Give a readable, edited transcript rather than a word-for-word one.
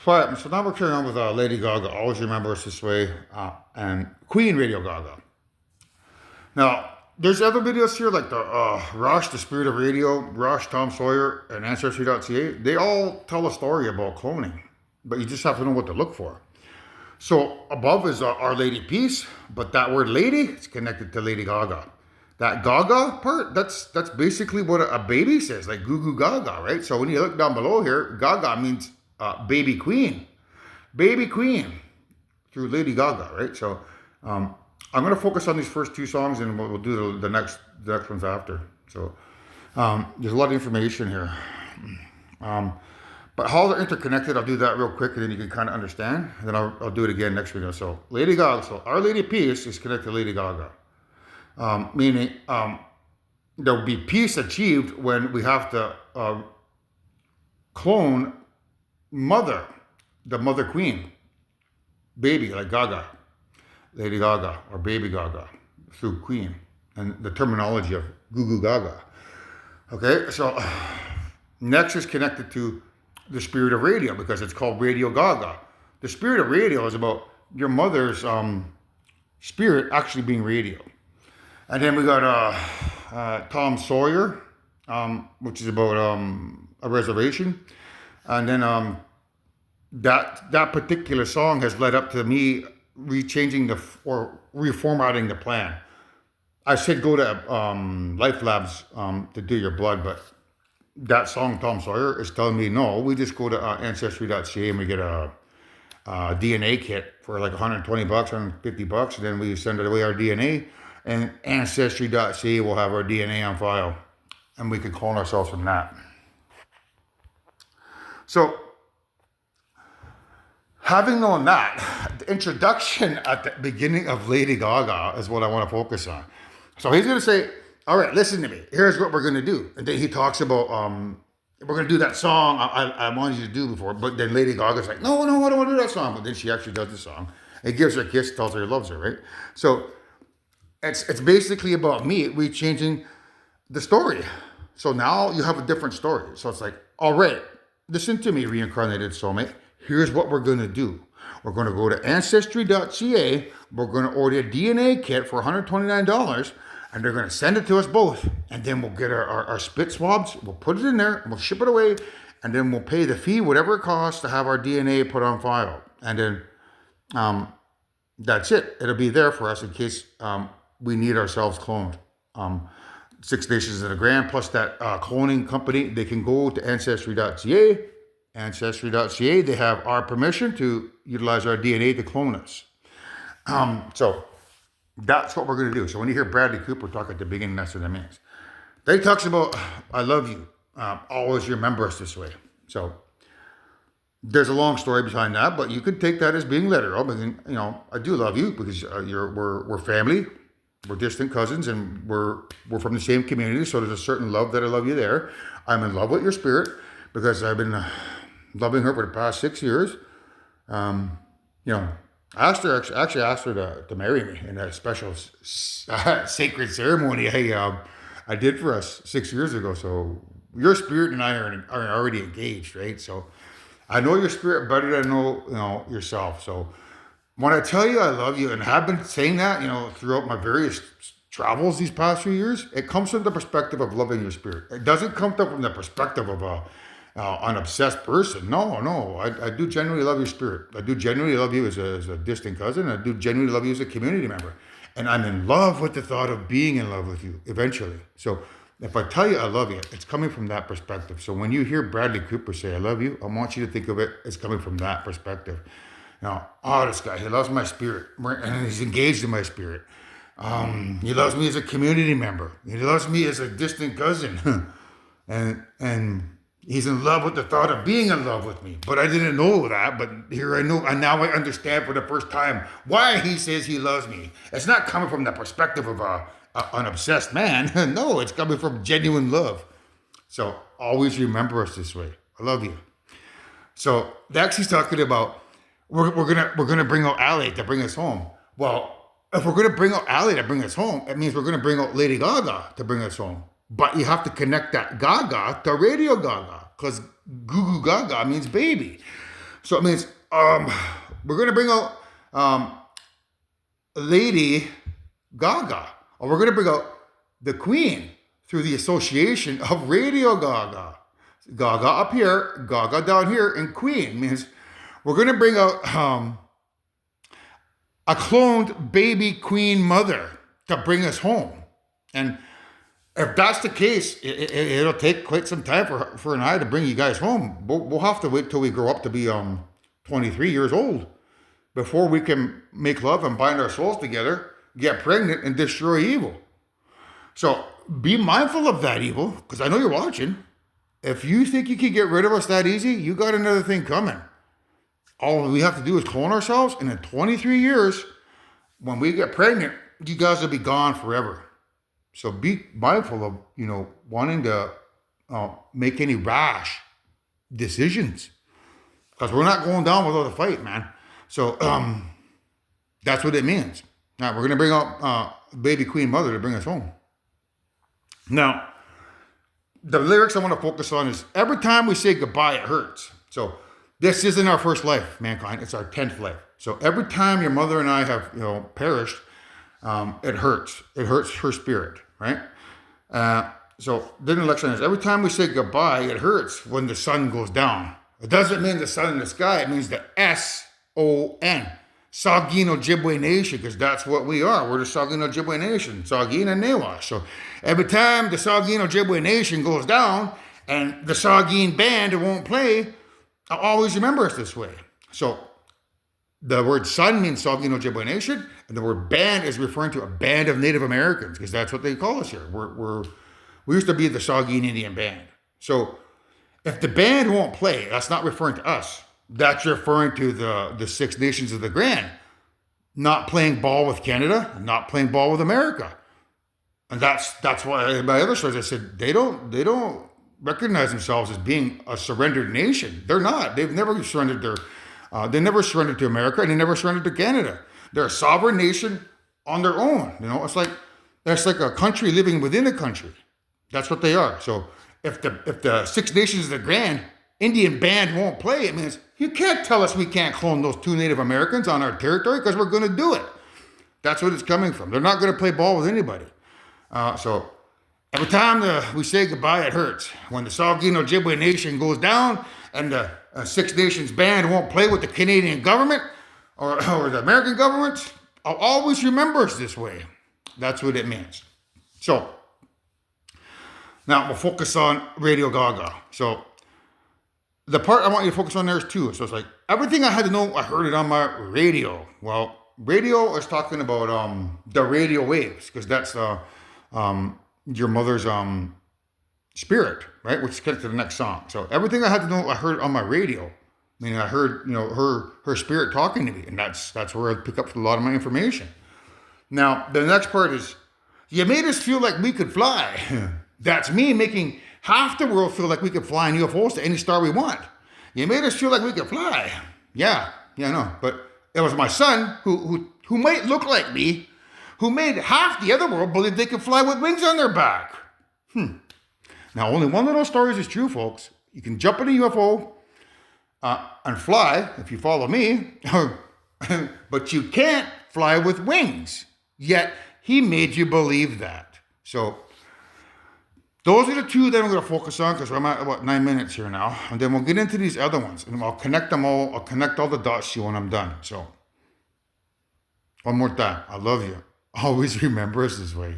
Right, so now we're carrying on with Lady Gaga. Always remember us this way, and Queen Radio Gaga. Now, there's other videos here like the Rush, The Spirit of Radio, Rush, Tom Sawyer, and Ancestry.ca. They all tell a story about cloning, but you just have to know what to look for. So above is Our Lady Peace, but that word lady is connected to Lady Gaga. That Gaga part, that's basically what a baby says, like goo goo gaga, right? So when you look down below here, Gaga means baby queen. Baby queen through Lady Gaga, right? So I'm going to focus on these first two songs and we'll do the next ones after. So there's a lot of information here. But how they're interconnected, I'll do that real quick and then you can kind of understand. And then I'll do it again next video. So Lady Gaga, so Our Lady Peace is connected to Lady Gaga. Meaning there will be peace achieved when we have to clone mother, the mother queen, baby, like Gaga, Lady Gaga, or Baby Gaga, through queen, and the terminology of goo goo gaga. Okay, so next is connected to the spirit of radio because it's called Radio Gaga. The spirit of radio is about your mother's spirit actually being radio. And then we got Tom Sawyer, which is about a reservation. And then that particular song has led up to me or reformatting the plan. I said go to Life Labs to do your blood, but that song, Tom Sawyer, is telling me no. We just go to Ancestry.ca and we get a DNA kit for like $120, $150, and then we send it away our DNA. And Ancestry.ca will have our DNA on file, and we can clone ourselves from that. So, having known that, the introduction at the beginning of Lady Gaga is what I want to focus on. So he's going to say, all right, listen to me. Here's what we're going to do. And then he talks about, we're going to do that song I wanted you to do before. But then Lady Gaga's like, no, I don't want to do that song. But then she actually does the song. It gives her a kiss, tells her he loves her, right? So it's basically about me rechanging the story. So now you have a different story. So it's like, all right, listen to me, reincarnated soulmate. Here's what we're going to do. We're going to go to Ancestry.ca. We're going to order a DNA kit for $129. And they're going to send it to us both. And then we'll get our spit swabs. We'll put it in there. And we'll ship it away. And then we'll pay the fee, whatever it costs, to have our DNA put on file. And then that's it. It'll be there for us in case we need ourselves cloned. 6 stations at a gram plus that cloning company. They can go to Ancestry.ca. Ancestry.ca, they have our permission to utilize our DNA to clone us. So that's what we're going to do. So when you hear Bradley Cooper talk at the beginning, that's what that means. Then he talks about, I love you. Always remember us this way. So there's a long story behind that, but you could take that as being literal. And, I do love you because we're family. We're distant cousins and we're from the same community. So there's a certain love that I love you there. I'm in love with your spirit because I've been loving her for the past 6 years. I asked her to marry me in a special sacred ceremony I did for us 6 years ago. So your spirit and I are already engaged, right? So I know your spirit better than I know yourself. So when I tell you I love you, and have been saying that, throughout my various travels these past few years, it comes from the perspective of loving your spirit. It doesn't come from the perspective of an obsessed person. No, I do genuinely love your spirit. I do genuinely love you as a distant cousin. I do genuinely love you as a community member. And I'm in love with the thought of being in love with you eventually. So if I tell you I love you, it's coming from that perspective. So when you hear Bradley Cooper say I love you, I want you to think of it as coming from that perspective. Now, this guy, he loves my spirit, and he's engaged in my spirit. He loves me as a community member. He loves me as a distant cousin. and he's in love with the thought of being in love with me. But I didn't know that, but here I know, and now I understand for the first time why he says he loves me. It's not coming from the perspective of an obsessed man. No, it's coming from genuine love. So always remember us this way. I love you. So next he's talking about we're gonna bring out Ali to bring us home. Well, if we're gonna bring out Ali to bring us home, it means we're gonna bring out Lady Gaga to bring us home. But you have to connect that Gaga to Radio Gaga, because Goo Goo Gaga means baby. So it means we're going to bring out um, Lady Gaga, or we're going to bring out the Queen through the association of Radio Gaga. Gaga up here, Gaga down here, and Queen means we're going to bring out a cloned baby Queen mother to bring us home. And if that's the case, it'll take quite some time for an I to bring you guys home. We'll have to wait till we grow up to be 23 years old before we can make love and bind our souls together, get pregnant, and destroy evil. So be mindful of that evil, because I know you're watching. If you think you can get rid of us that easy, you got another thing coming. All we have to do is clone ourselves, and in 23 years, when we get pregnant, you guys will be gone forever. So be mindful of, wanting to make any rash decisions, because we're not going down without a fight, man. So that's what it means. Now we're gonna bring out baby Queen Mother to bring us home. Now, the lyrics I want to focus on is every time we say goodbye, it hurts. So this isn't our first life, mankind. It's our 10th life. So every time your mother and I have, perished, it hurts. It hurts her spirit, right? So then the next one is every time we say goodbye, it hurts when the sun goes down. It doesn't mean the sun in the sky. It means the S-O-N. Saugeen Ojibwe Nation, because that's what we are. We're the Saugeen Ojibwe Nation, Saugeen and Nawash. So every time the Saugeen Ojibwe Nation goes down and the Saugeen band won't play, I'll always remember us this way. So the word sun means Saugeen Ojibwe Nation, and the word band is referring to a band of Native Americans, because that's what they call us here. We used to be the Saugeen Indian Band. So if the band won't play, that's not referring to us. That's referring to the Six Nations of the Grand not playing ball with Canada, not playing ball with America. And that's why in my other stories I said they don't recognize themselves as being a surrendered nation. They're not. They've never surrendered they never surrendered to America, and they never surrendered to Canada. They're a sovereign nation on their own. It's like a country living within a country. That's what they are. So if the Six Nations of the Grand Indian Band won't play, it means you can't tell us we can't clone those two Native Americans on our territory, because we're going to do it. That's what it's coming from. They're not going to play ball with anybody. So every time we say goodbye, it hurts. When the Saugeen Ojibwe Nation goes down and the Six Nations Band won't play with the Canadian government or the American government, I'll always remember us this way. That's what it means. So now we'll focus on Radio Gaga. So the part I want you to focus on there is two. So it's like everything I had to know, I heard it on my radio. Well, radio is talking about the radio waves, because that's your mother's spirit, right? Which is connected to the next song. So everything I had to know, I heard on my radio. Meaning I heard, her spirit talking to me, and that's where I pick up a lot of my information. Now the next part is, you made us feel like we could fly. That's me making half the world feel like we could fly in UFOs to any star we want. You made us feel like we could fly. Yeah, I know. But it was my son who might look like me, who made half the other world believe they could fly with wings on their back. Now only one of those stories is true, folks. You can jump in a UFO and fly if you follow me, but you can't fly with wings. Yet he made you believe that. So those are the two that I'm going to focus on, because I'm at about 9 minutes here now. And then we'll get into these other ones, and I'll connect them all. I'll connect all the dots to you when I'm done. So one more time, I love you. Always remember us this way.